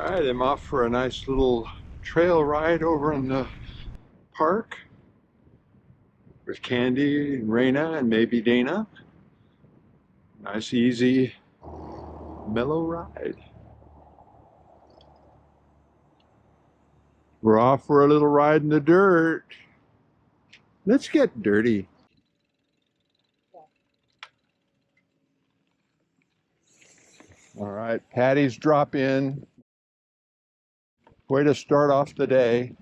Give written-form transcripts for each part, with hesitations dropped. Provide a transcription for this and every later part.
All right, I'm off for a nice little trail ride over in the park with Candy and Reina and maybe Dana. Nice, easy, mellow ride. We're off for a little ride in the dirt. Let's get dirty. All right, Patty's drop in. Way to start off the day.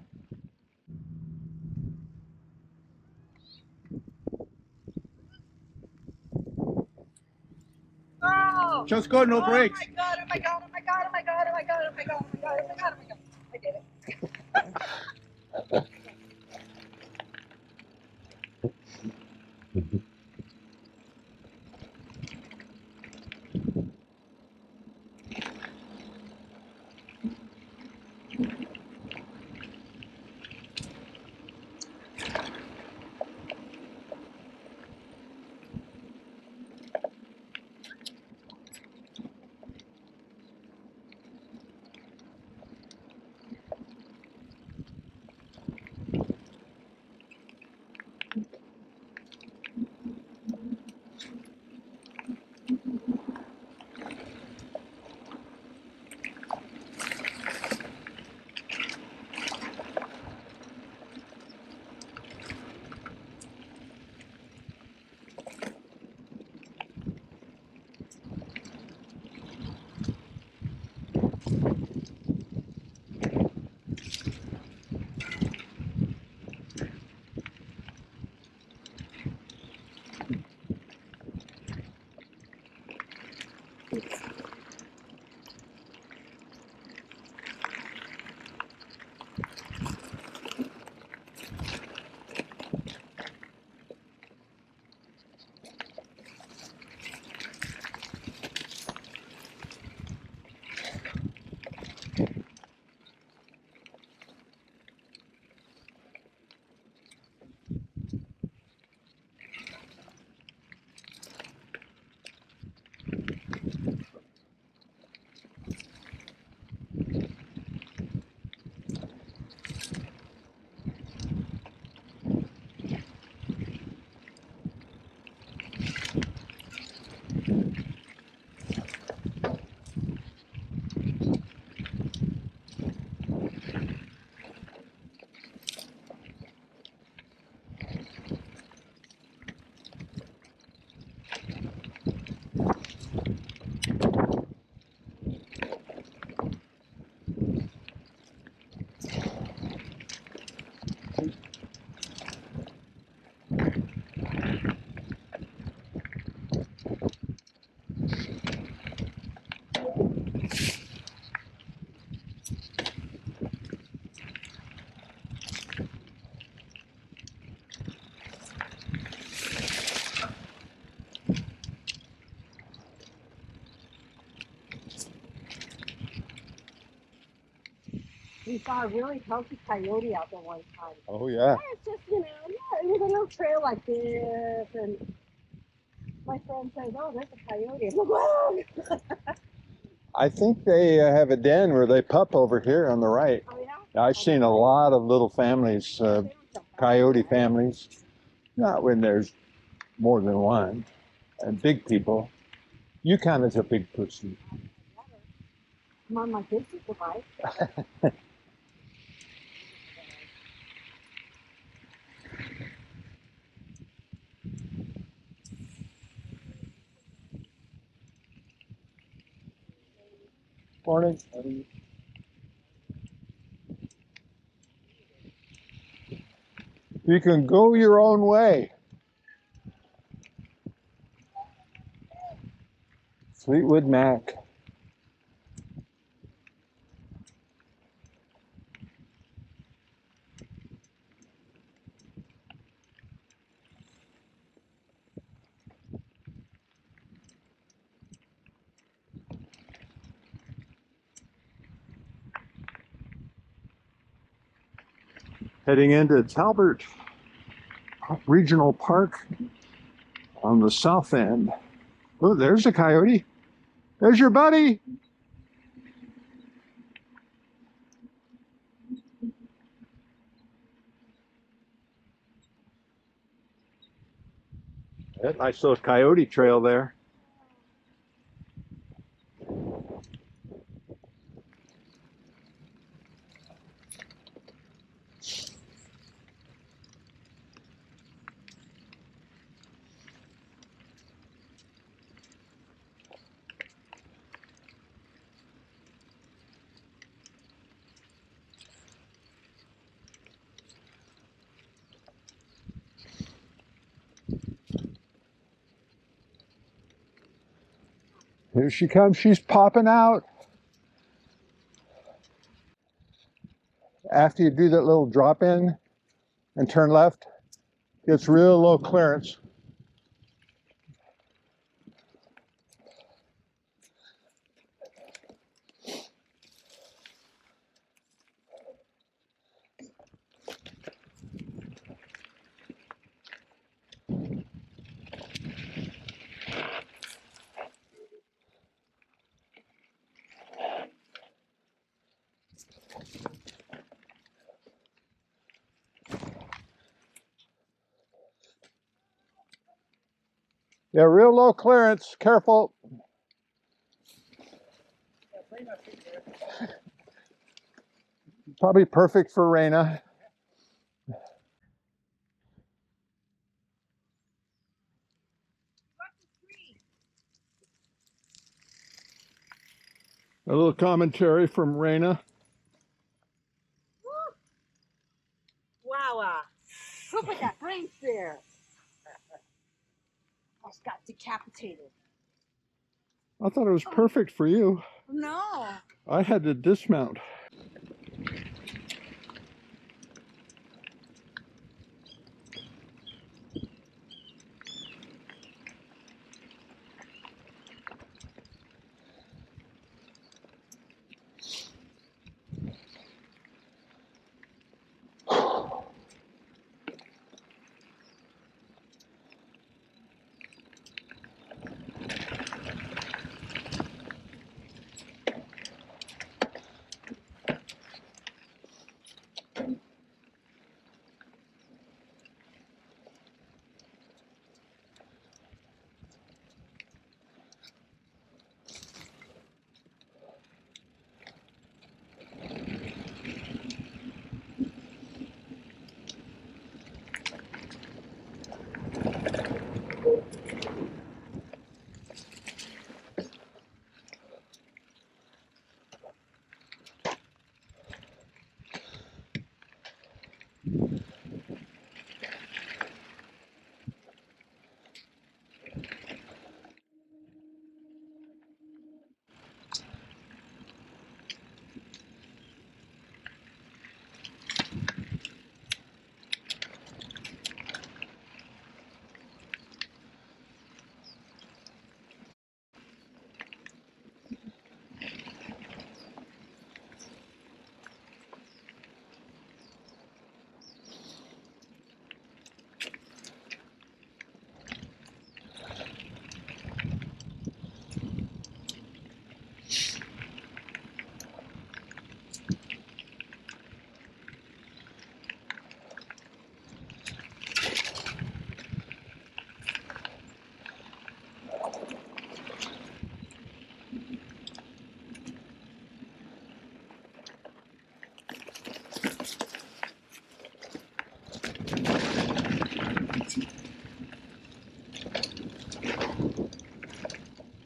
Oh! Just go, no brakes. Oh my god, oh my god, oh my god, oh my god, oh my god, oh my god, oh my god, oh my god, oh my god. I did it. We saw a really healthy coyote out there one time. Oh, yeah. It's just, it was a little trail like this, and my friend says, oh, there's a coyote. I'm like, whoa! I think they have a den where they pup over here on the right. Oh, yeah? I've seen a lot of little families, coyote families, not when there's more than one, and big people. You count as a big person. Come on, my kids is the bike. Morning. You can go your own way. Fleetwood Mac. Heading into Talbert Regional Park on the south end. Oh, there's a coyote. There's your buddy. That nice little coyote trail there. Here she comes. She's popping out. After you do that little drop in and turn left, it's real low clearance. Yeah, real low clearance. Careful. Probably perfect for Reina. A little commentary from Reina. Wow. Look at that brain there. Almost got decapitated. I thought it was perfect for you. No. I had to dismount.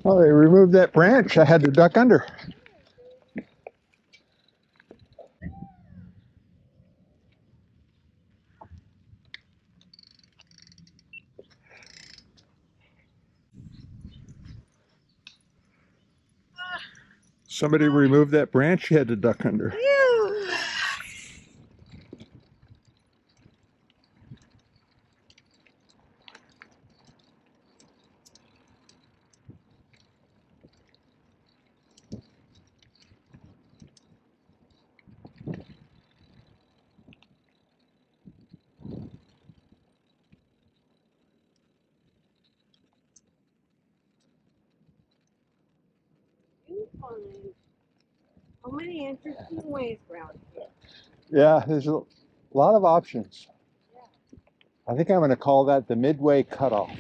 Oh, they removed that branch. I had to duck under. Somebody removed that branch. You had to duck under. Phew. You find so many interesting ways around here. Yeah, there's a lot of options. Yeah. I think I'm going to call that the midway cutoff.